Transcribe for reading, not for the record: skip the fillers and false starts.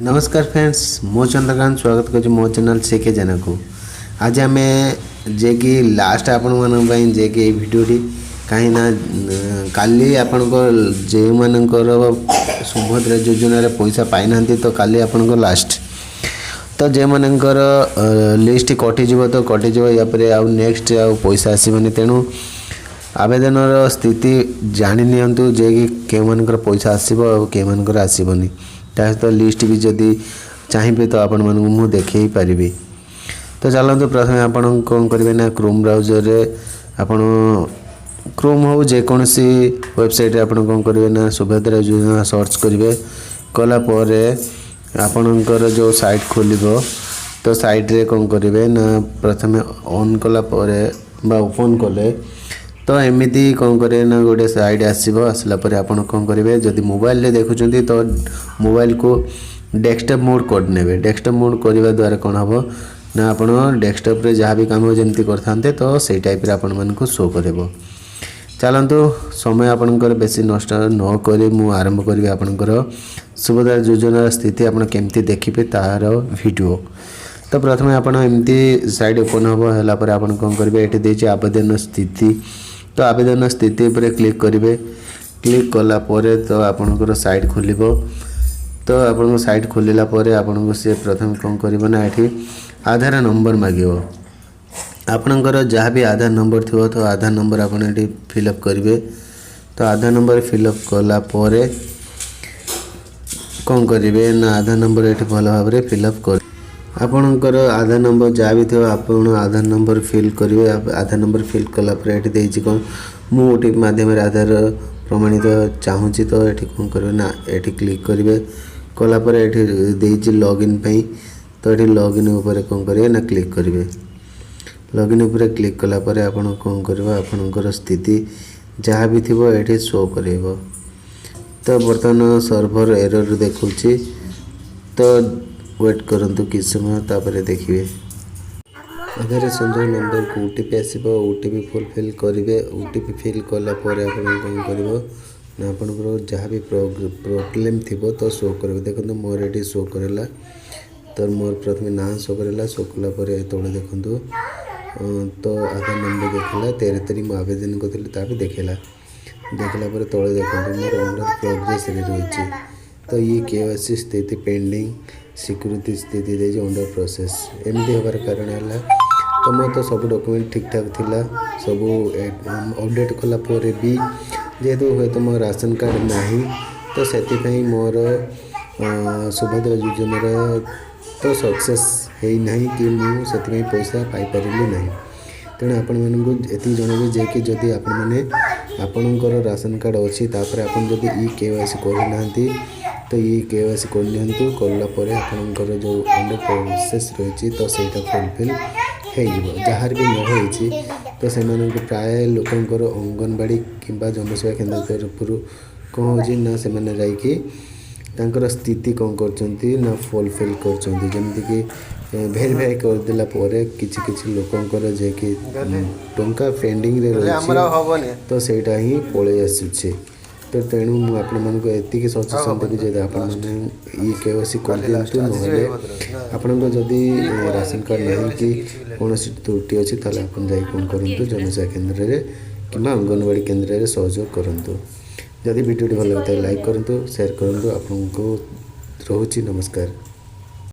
नमस्कार फ्रेंड्स मो चंद्रकांत स्वागत कर मो चैनल सेके जाना को आज आम जे कि लास्ट आपण मन जे कि भिडियोटी कहीं ना काली आपण जो मानकर सुभद्रा योजन पैसा पाई ना तो काली आपण लास्ट तो जे मानकर लिस्ट कटिज तो कटिज या आउ नेक्स्ट आउ पैसा आसबनी तेणु आवेदन स्थिति जानी नियंतु जे कि के मानकर पैसा आसब के मानकर आसबनी सहित लिस्ट भी जदि चाहिए तो आपण मन मु देखे पारि। तो चलते प्रथम आपन कौन करेंगे ना क्रोम ब्राउजर रे आपन क्रोम हो जेकोसी वेबसाइट रे आपन कौन करेंगे ना सुभद्रा योजना सर्च करेंगे कलापर आपणकर जो साइट खोल तो साइट रे कौन करेंगे ना प्रथम ऑन कलापर ओपन कले तो एमती कौन करें ना गोटे साइड आसला आपन कौन करेंगे जदि मोबाइल रे देखुं तो मोबाइल को डेस्कटॉप मोड कर ने डेस्कटॉप मोड करने द्वारा कौन हम ना आप डेस्कटॉप रे जहाँ भी काम जमी करते तो से टाइप रे आपण मन को शो कर। चलतु समय आपणकर बेसी नष्ट न कर मु आरंभ करी आपणकर सुभद्रा योजनार स्थिति आपन केमती देखिए तार वीडियो। तो प्रथम आपन एमती साइड ओपन हम है आपन कौन करेंगे ये देती आवेदन स्थिति तो आवेदन स्थिति पर क्लिक करेंगे क्लिक कलापर तो आपणकर साइट खोल तो आप साइट खोलला आपन से प्रथम कौन कर आधार नंबर मांगो आपणकर जहाँ भी आधार नंबर थी तो आधार नंबर आप फिलअप करेंगे। तो आधार नंबर फिलअप कलापर कौन करेंगे ना आधार नंबर ये भल भाव में फिलअप कर आपणकर आधार नंबर जहाँ भी थो आप आधार नंबर फिल करेंगे। आधार नंबर फिल कलापर ये कौन मु ओटीपी माध्यम आधार प्रमाणित चाहूँगी तो ये कौन करेंगे ना ये क्लिक करेंगे कलापर ये लॉगिन तो ये लॉगिन उपर कौन करेंगे ना क्लिक करेंगे। लॉगिन उपर क्लिक कलापर आपन कौन करेंगे आपणकर स्थिति जहाँ भी थी ये शो कर। तो बर्तमान सर्भर एरर देखुँ तो वेट करंतु किस समय तापर देखिए आधार संजय नंबर को ओटीपी आसब ओटीपी फुलफिल करेंगे। ओटीपी फिल कलापर आप कौन कर ना आप जहाँ भी प्रोब्लेम थी तो शो करेंगे। देखो मोर ये शो करेला तो मोर प्रथम ना शो करेला शो कलापर तले देखूँ तो आधार नंबर देखला 13 तारीख में आवेदन करी देखला देखला तले देखो मोर अंडर प्रोग्रेस रही तो ये केवाईसी स्थिति पेंडिंग सिक्योरिटी स्थिति दे अंडर प्रोसेस एमती होबार कारण है तो मोर तो सब डॉक्यूमेंट ठीक ठाक थिला सब अपडेट कलापर भी जेहेतु हे तो मोर राशन कार्ड नहीं तो से मोर सुभद्रा योजनार तो सक्सेस है नहीं कि मुझे पैसा पाइपारि ना तेणु आपण मानू ये जनइबे जे कि जदि आपण मैंने आपणकर राशन कार्ड अच्छी तापर आपन जदि ई केवाईसी करना तो ये केवाईसी करनी कलापर आपणकर जो अंडर प्रोसेस रही तो सहीटा फुलफिल हो जहाँ भी न होती तो से प्राय लोकंर अंगनवाड़ी किंबा जनसेवा केन्द्र तरफ कौन हो ना से तांकर स्थिति कौन कर फुलफिल करमती भेरीफाई करदेला किसी लोकंर जे कि टंका पेंडिंग रे रही तो सेटा ही पलि आसुचे। तो तेणु मुझे सजेसन देवी जब आपने ये केवाईसी कर दिंतु ना आपण जदि राशन कार्ड नहीं कि कौन त्रुटि अच्छी ताले आप कौन करूँ जनसेवा केन्द्र में कि अंगनवाड़ी केन्द्र में सहयोग करूँ। जदि वीडियो भल लगता है लाइक करूँ शेयर करूँ आपको रोची नमस्कार।